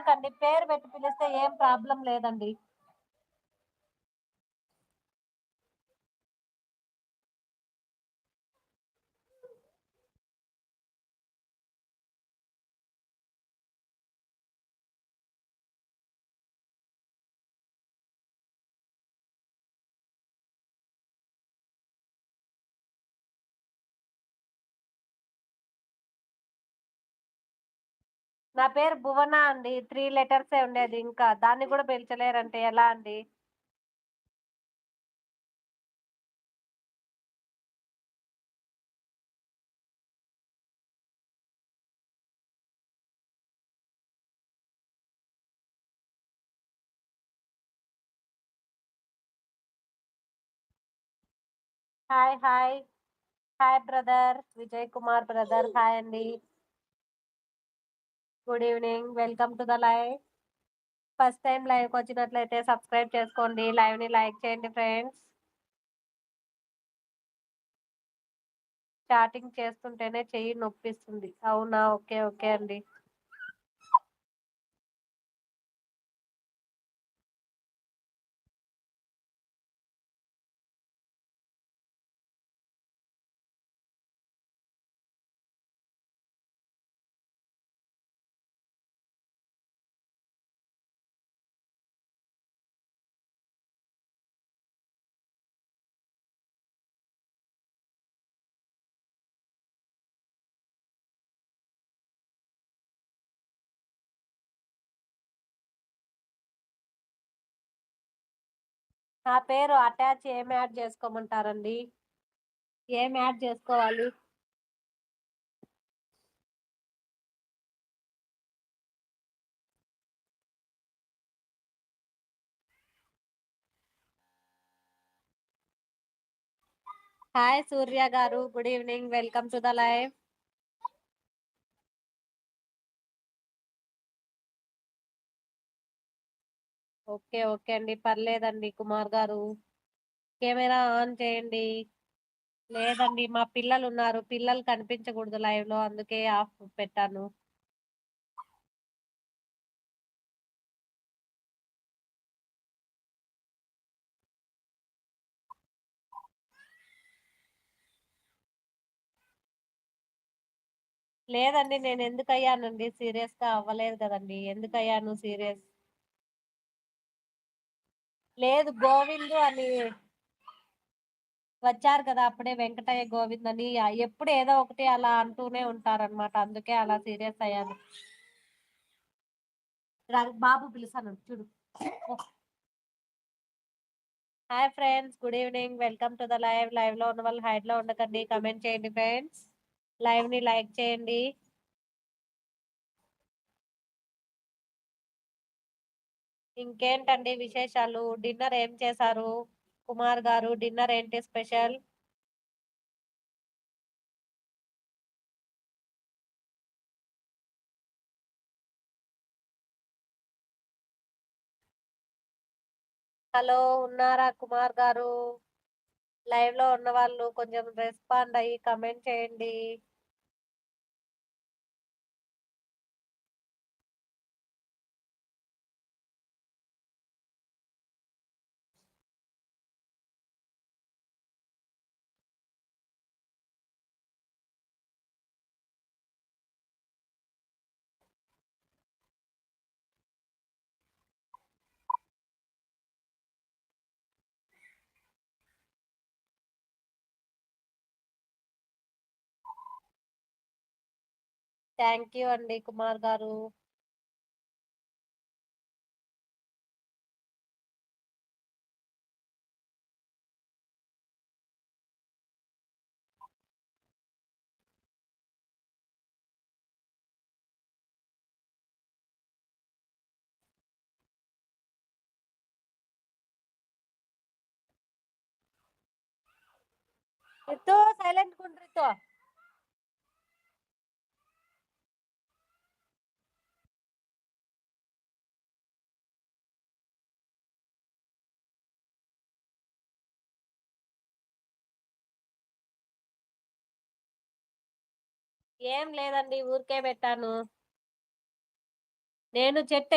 ఎందుకండి పేరు పెట్టి పిలిస్తే ఏం ప్రాబ్లం లేదండి. నా పేరు భువన అండి. 3 లెటర్సే ఉండేది ఇంకా. దాన్ని గూడా పిలచలేరంటే ఎలా అండి? Hi. Hi. Hi brother. Vijay Kumar brother. Hi అండి. Good evening. Welcome to the live. First time లైవ్‌కొచ్చినట్లయితే సబ్స్క్రైబ్ చేసుకోండి. లైవ్‌ని లైక్ చేయండి ఫ్రెండ్స్. చాటింగ్ చేస్తుంటేనే చెయ్యి నొప్పిస్తుంది. అవునా? ఓకే. ఓకే అండి. నా పేరు అటాచ్ ఏం యాడ్ చేసుకోమంటారండి? ఏం యాడ్ చేసుకోవాలి? హాయ్ సూర్య గారు. Good evening. Welcome to the live. Okay. Okay అండి. పర్లేదండి కుమార్ గారు. కెమెరా ఆన్ చేయండి. లేదండి. మా పిల్లలున్నారు. పిల్లలు కనిపించకూడదు లైవ్‌లో అందుకే ఆఫ్ పెట్టాను. లేదండి. నేనెందుకయ్యానండి? సీరియస్‌గా అవ్వలేదు కదండీ! ఎందుకయ్యాను సీరియస్? లేదు. గోవిందు అని వచ్చారు కదా! అప్పుడే వెంకటయ్య, గోవింద్ అని ఎప్పుడు ఏదో ఒకటి అలా అంటూనే ఉంటారనమాట. అందుకే అలా సీరియస్ అయ్యాను. బాబు పిలుస్తాను చూడు. Hi friends. Good evening. Welcome to the live. లైవ్‌లో ఉన్న వాళ్ళు హైడ్‌లో ఉండకండి. కామెంట్ చేయండి ఫ్రెండ్స్. లైవ్‌ని లైక్ చేయండి. ఇంకేంటండి విశేషాలు? డిన్నర్ ఏం చేశారు? కుమార్ గారు డిన్నర్ ఏంటి స్పెషల్? హలో ఉన్నారా కుమార్ గారు? లైవ్‌లో ఉన్నవాళ్ళు కొంచెం రెస్పాండ్ అయ్యి కామెంట్ చేయండి. థ్యాంక్ యూ అండి కుమార్ గారు. రితు సైలెంట్ గుండు రితు. ఏం లేదండి ఊరికే పెట్టాను. నేను చెట్టు